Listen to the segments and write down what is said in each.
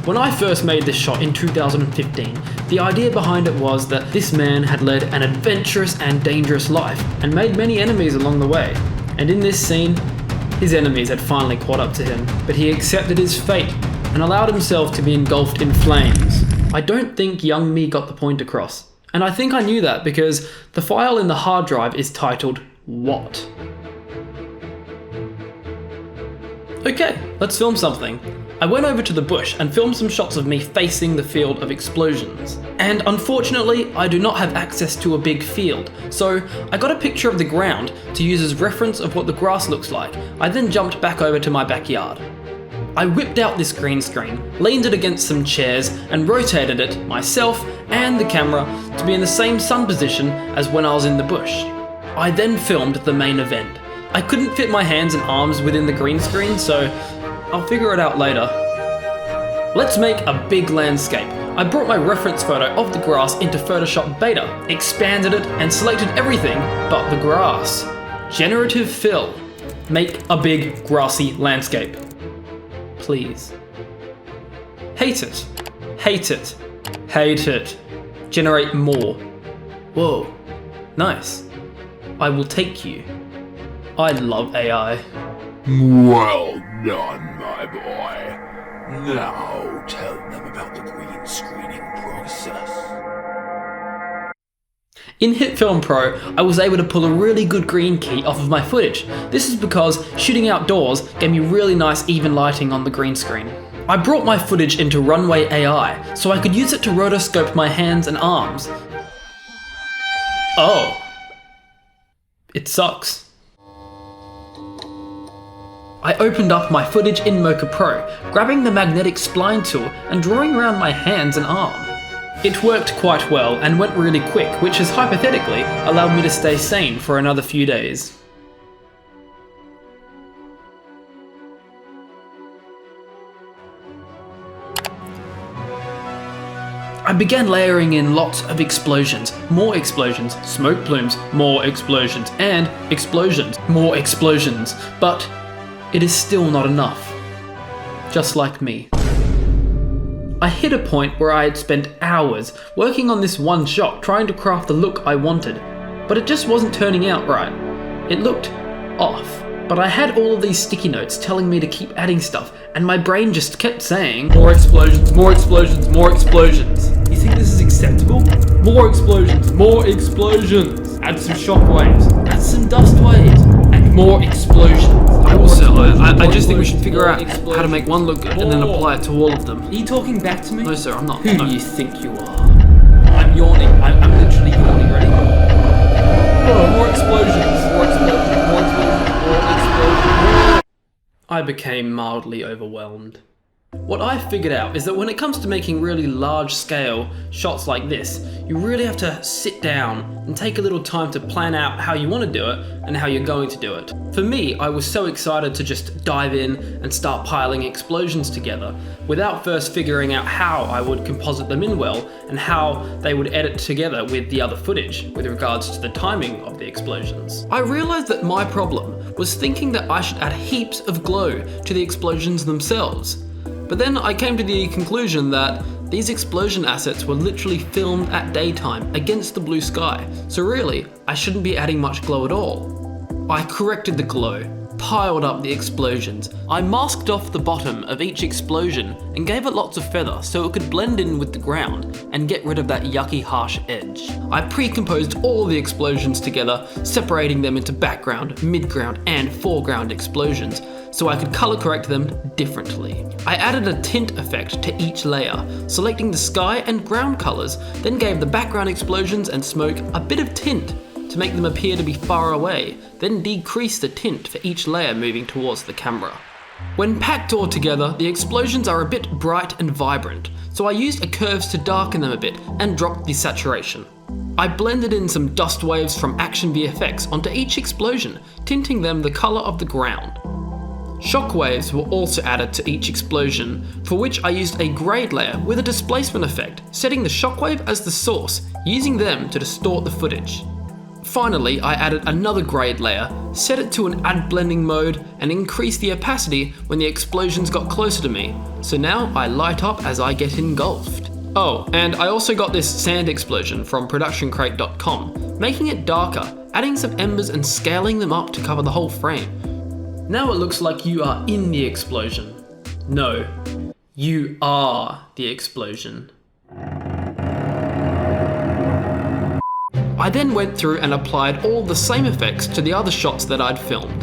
When I first made this shot in 2015, the idea behind it was that this man had led an adventurous and dangerous life and made many enemies along the way. And in this scene, his enemies had finally caught up to him, but he accepted his fate and allowed himself to be engulfed in flames. I don't think young me got the point across. And I think I knew that because the file in the hard drive is titled What? Okay, let's film something. I went over to the bush and filmed some shots of me facing the field of explosions. And unfortunately, I do not have access to a big field, so I got a picture of the ground to use as reference of what the grass looks like. I then jumped back over to my backyard. I whipped out this green screen, leaned it against some chairs, and rotated it, myself and the camera, to be in the same sun position as when I was in the bush. I then filmed the main event. I couldn't fit my hands and arms within the green screen, so I'll figure it out later. Let's make a big landscape. I brought my reference photo of the grass into Photoshop Beta, expanded it, and selected everything but the grass. Generative fill. Make a big grassy landscape. Please. Hate it. Hate it. Hate it. Generate more. Whoa. Nice. I will take you. I love AI. Well done, my boy. Now tell them about the green screening process. In Hitfilm Pro, I was able to pull a really good green key off of my footage. This is because shooting outdoors gave me really nice even lighting on the green screen. I brought my footage into Runway AI so I could use it to rotoscope my hands and arms. Oh. It sucks. I opened up my footage in Mocha Pro, grabbing the magnetic spline tool and drawing around my hands and arm. It worked quite well and went really quick, which has hypothetically allowed me to stay sane for another few days. I began layering in lots of explosions, more explosions, smoke plumes, more explosions, and explosions, more explosions, but it is still not enough. Just like me. I hit a point where I had spent hours working on this one shot trying to craft the look I wanted, but it just wasn't turning out right. It looked off. But I had all of these sticky notes telling me to keep adding stuff, and my brain just kept saying, more explosions, more explosions, more explosions. You think this is acceptable? More explosions, more explosions. Add some shockwaves, add some dust waves, and more explosions. I just think we should figure out how to make one look good and then apply it to all of them. Are you talking back to me? No sir, I'm not. Who No. do you think you are? I'm yawning. I'm literally yawning. Ready? Oh, more explosions, more explosions, more explosions, more explosions. I became mildly overwhelmed. What I figured out is that when it comes to making really large scale shots like this, you really have to sit down and take a little time to plan out how you want to do it and how you're going to do it. For me, I was so excited to just dive in and start piling explosions together without first figuring out how I would composite them in well and how they would edit together with the other footage with regards to the timing of the explosions. I realized that my problem was thinking that I should add heaps of glow to the explosions themselves. But then I came to the conclusion that these explosion assets were literally filmed at daytime against the blue sky, so really, I shouldn't be adding much glow at all. I corrected the glow, piled up the explosions. I masked off the bottom of each explosion and gave it lots of feather so it could blend in with the ground and get rid of that yucky harsh edge. I pre-composed all the explosions together, separating them into background, midground and foreground explosions, so I could color correct them differently. I added a tint effect to each layer, selecting the sky and ground colors, then gave the background explosions and smoke a bit of tint to make them appear to be far away, then decrease the tint for each layer moving towards the camera. When packed all together, the explosions are a bit bright and vibrant, so I used curves to darken them a bit and dropped the saturation. I blended in some dust waves from Action VFX onto each explosion, tinting them the color of the ground. Shockwaves were also added to each explosion, for which I used a grade layer with a displacement effect, setting the shockwave as the source, using them to distort the footage. Finally, I added another grade layer, set it to an add blending mode, and increased the opacity when the explosions got closer to me. So now I light up as I get engulfed. Oh, and I also got this sand explosion from productioncrate.com, making it darker, adding some embers and scaling them up to cover the whole frame. Now it looks like you are in the explosion. No, you are the explosion. I then went through and applied all the same effects to the other shots that I'd filmed.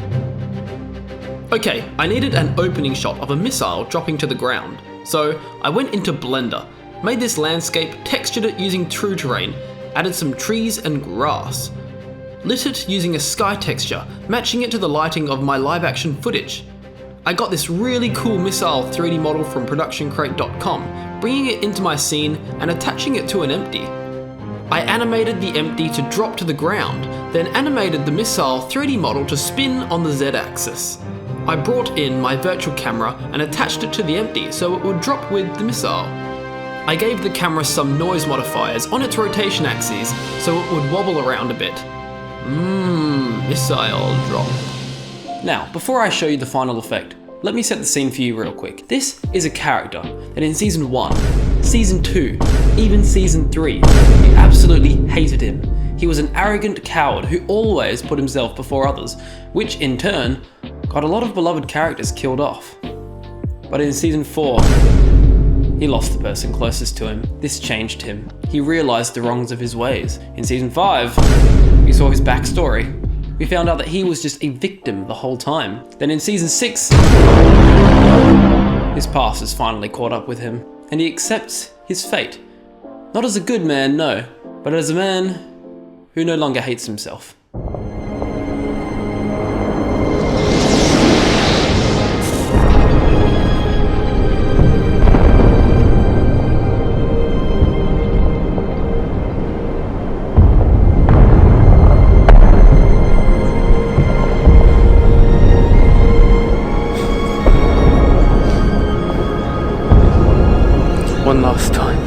Okay, I needed an opening shot of a missile dropping to the ground, so I went into Blender, made this landscape, textured it using true terrain, added some trees and grass, lit it using a sky texture, matching it to the lighting of my live action footage. I got this really cool missile 3D model from productioncrate.com, bringing it into my scene and attaching it to an empty. I animated the empty to drop to the ground, then animated the missile 3D model to spin on the Z-axis. I brought in my virtual camera and attached it to the empty so it would drop with the missile. I gave the camera some noise modifiers on its rotation axes so it would wobble around a bit. Missile drop. Now, before I show you the final effect, let me set the scene for you real quick. This is a character that in Season 1, Season 2, even Season 3, you absolutely hated him. He was an arrogant coward who always put himself before others, which in turn got a lot of beloved characters killed off. But in Season 4, he lost the person closest to him. This changed him. He realised the wrongs of his ways. In Season 5, we saw his backstory. We found out that he was just a victim the whole time. Then in Season 6, his past has finally caught up with him, and he accepts his fate. Not as a good man, no, but as a man who no longer hates himself. One last time.